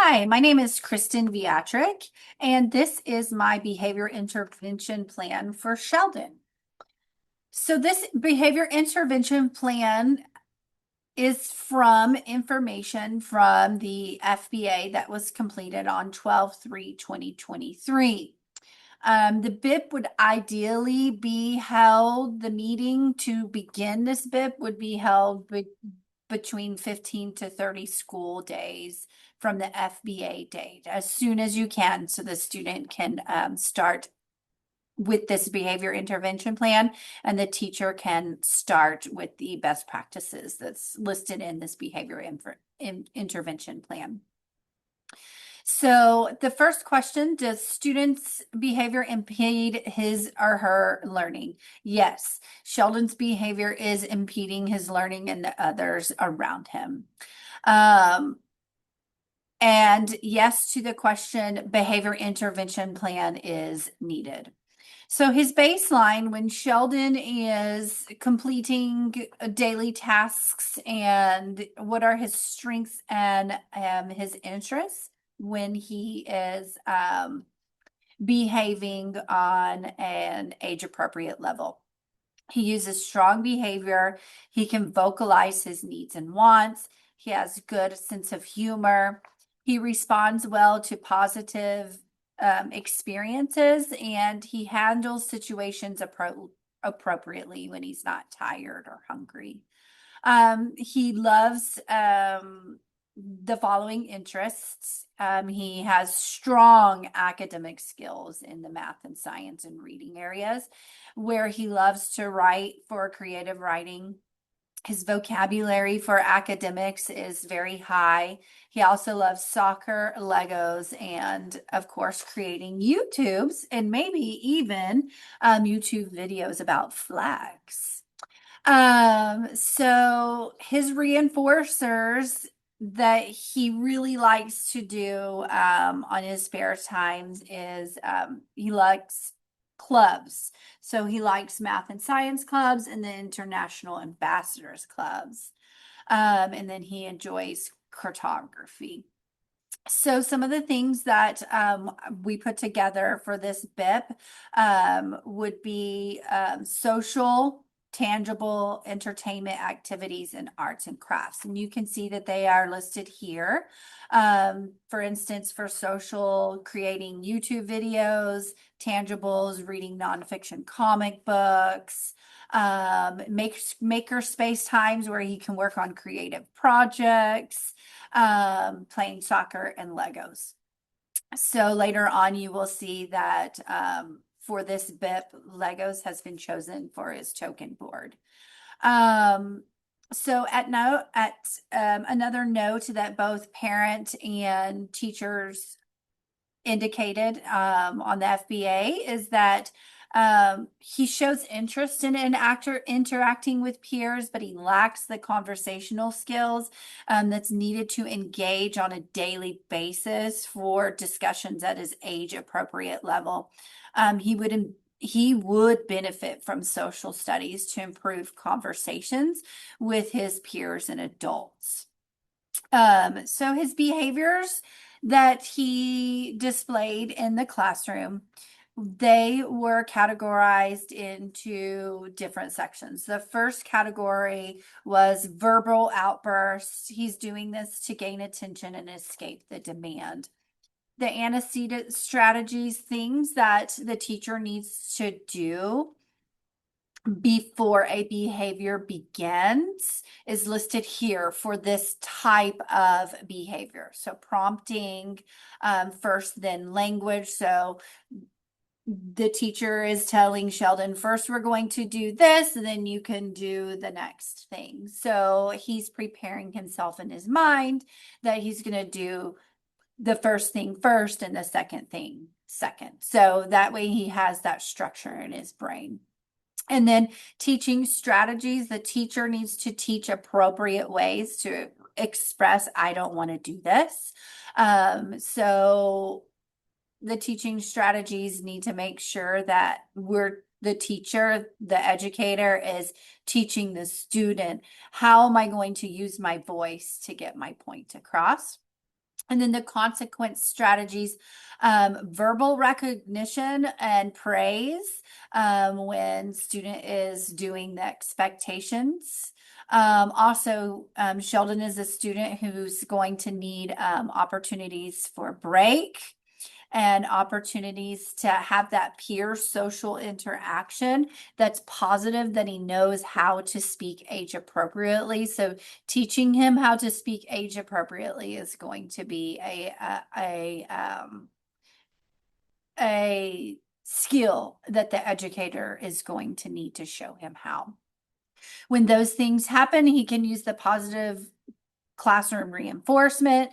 Hi, my name is Kristin Wiatrek, and this is my behavior intervention plan for Sheldon. So this behavior intervention plan is from information from the FBA that was completed on 12/3/2023. The BIP would ideally be held, the meeting to begin this BIP would be held between 15 to 30 school days from the FBA date as soon as you can, so the student can start with this behavior intervention plan and the teacher can start with the best practices that's listed in this behavior intervention plan. So the first question, does students' behavior impede his or her learning? Yes, Sheldon's behavior is impeding his learning and the others around him. And yes to the question, behavior intervention plan is needed. So his baseline, when Sheldon is completing daily tasks, and what are his strengths and his interests when he is behaving on an age-appropriate level. He uses strong behavior. He can vocalize his needs and wants. He has good sense of humor. He responds well to positive experiences, and he handles situations appropriately when he's not tired or hungry. He loves the following interests. He has strong academic skills in the math and science and reading areas, where he loves to write for creative writing. His vocabulary for academics is very high. He also loves soccer, Legos, and of course, creating YouTubes and maybe even YouTube videos about flags. So his reinforcers that he really likes to do on his spare times is he likes clubs. So he likes math and science clubs and the international ambassadors clubs. And then he enjoys cartography. So some of the things that we put together for this BIP would be social, tangible entertainment activities and arts and crafts. And you can see that they are listed here. For instance, for social, creating YouTube videos, tangibles, reading nonfiction comic books, maker space times where he can work on creative projects, playing soccer and Legos. So later on, you will see that for this BIP, Legos has been chosen for his token board. So another note that both parent and teachers indicated on the FBA is that he shows interest in an actor interacting with peers, but he lacks the conversational skills that's needed to engage on a daily basis for discussions at his age appropriate level. He would benefit from social studies to improve conversations with his peers and adults. So his behaviors that he displayed in the classroom, they were categorized into different sections. The first category was verbal outbursts. He's doing this to gain attention and escape the demand. The antecedent strategies, things that the teacher needs to do before a behavior begins, is listed here for this type of behavior. So prompting first, then language. So the teacher is telling Sheldon, first we're going to do this, and then you can do the next thing. So he's preparing himself in his mind that he's going to do the first thing first and the second thing second. So that way he has that structure in his brain. And then teaching strategies, the teacher needs to teach appropriate ways to express, I don't want to do this. So the teaching strategies need to make sure that the teacher, the educator, is teaching the student, how am I going to use my voice to get my point across? And then the consequence strategies, verbal recognition and praise when student is doing the expectations. Also, Sheldon is a student who's going to need opportunities for break and opportunities to have that peer social interaction that's positive, that he knows how to speak age appropriately. So teaching him how to speak age appropriately is going to be a skill that the educator is going to need to show him how. When those things happen, he can use the positive classroom reinforcement,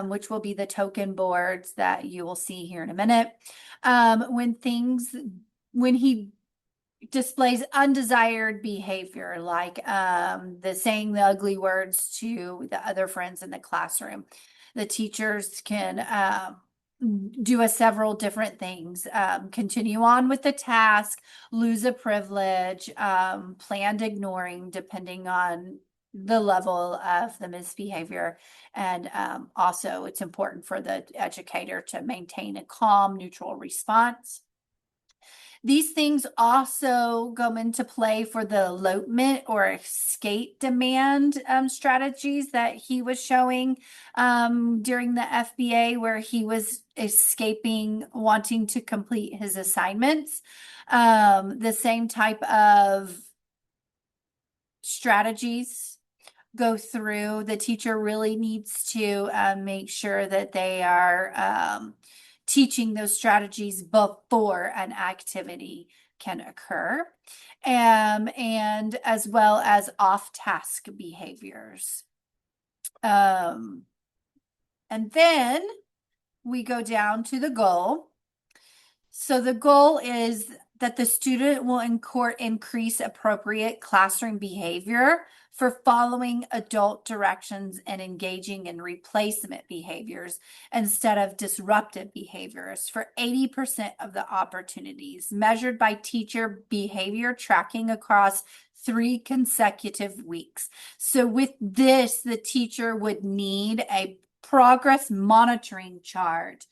which will be the token boards that you will see here in a minute. When he displays undesired behavior, like the saying the ugly words to the other friends in the classroom, the teachers can do several different things. Continue on with the task, lose a privilege, planned ignoring, depending on the level of the misbehavior. And also, it's important for the educator to maintain a calm, neutral response. These things also go into play for the elopement or escape demand strategies that he was showing during the FBA, where he was escaping wanting to complete his assignments. The same type of strategies go through. The teacher really needs to make sure that they are teaching those strategies before an activity can occur, and as well as off-task behaviors. And then we go down to the goal. So the goal is that the student will increase appropriate classroom behavior for following adult directions and engaging in replacement behaviors instead of disruptive behaviors for 80% of the opportunities, measured by teacher behavior tracking across 3 consecutive weeks. So with this, the teacher would need a progress monitoring chart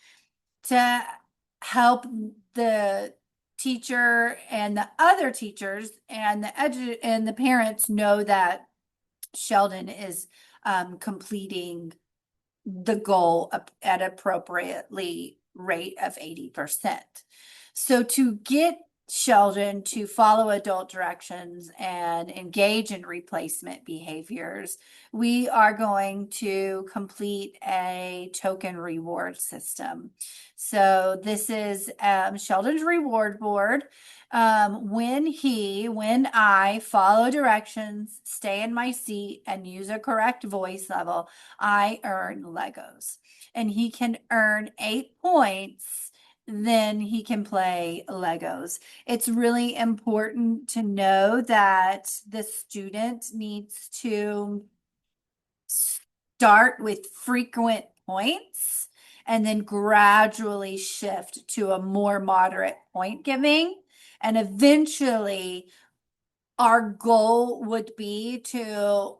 to help the teacher and the other teachers and the parents know that Sheldon is completing the goal at appropriately rate of 80%. So to get Sheldon to follow adult directions and engage in replacement behaviors, we are going to complete a token reward system. So this is Sheldon's reward board. When I follow directions, stay in my seat, and use a correct voice level, I earn Legos. And he can earn 8 points, then he can play Legos. It's really important to know that the student needs to start with frequent points and then gradually shift to a more moderate point giving. And eventually, our goal would be to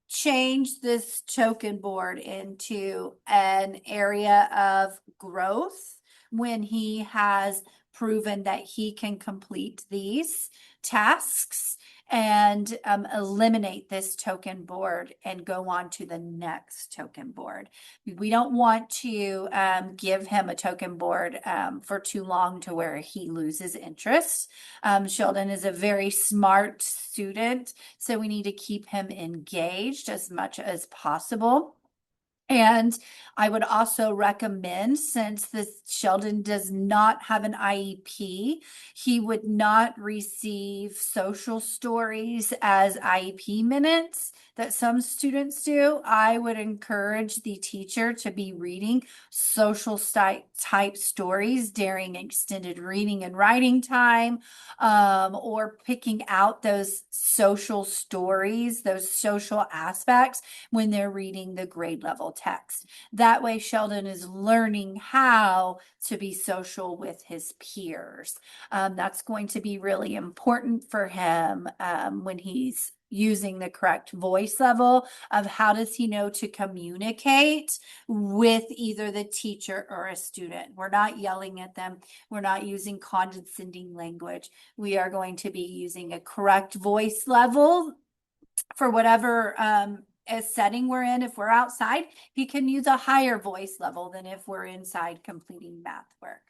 change this token board into an area of growth when he has proven that he can complete these tasks, and eliminate this token board and go on to the next token board. We don't want to give him a token board for too long to where he loses interest. Sheldon is a very smart student, so we need to keep him engaged as much as possible. And I would also recommend, since this Sheldon does not have an IEP, he would not receive social stories as IEP minutes that some students do. I would encourage the teacher to be reading social type stories during extended reading and writing time, or picking out those social stories, those social aspects when they're reading the grade level text. That way, Sheldon is learning how to be social with his peers. That's going to be really important for him when he's using the correct voice level of how does he know to communicate with either the teacher or a student. We're not yelling at them. We're not using condescending language. We are going to be using a correct voice level for whatever setting we're in. If we're outside, he can use a higher voice level than if we're inside completing math work.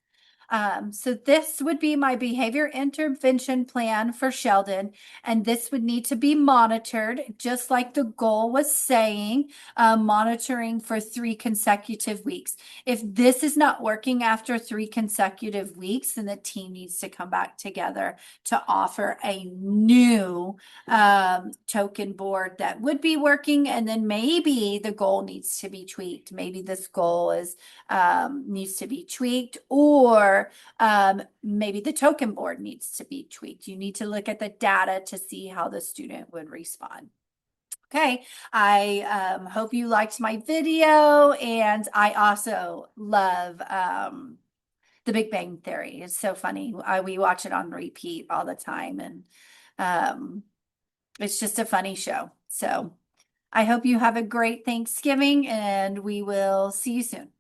So this would be my behavior intervention plan for Sheldon, and this would need to be monitored, just like the goal was saying, monitoring for 3 consecutive weeks. If this is not working after 3 consecutive weeks, then the team needs to come back together to offer a new token board that would be working, and then maybe the goal needs to be tweaked. Maybe this goal is needs to be tweaked, or maybe the token board needs to be tweaked. You need to look at the data to see how the student would respond. Okay, I hope you liked my video, and I also love The Big Bang Theory. It's so funny. We watch it on repeat all the time, and it's just a funny show. So I hope you have a great Thanksgiving, and we will see you soon.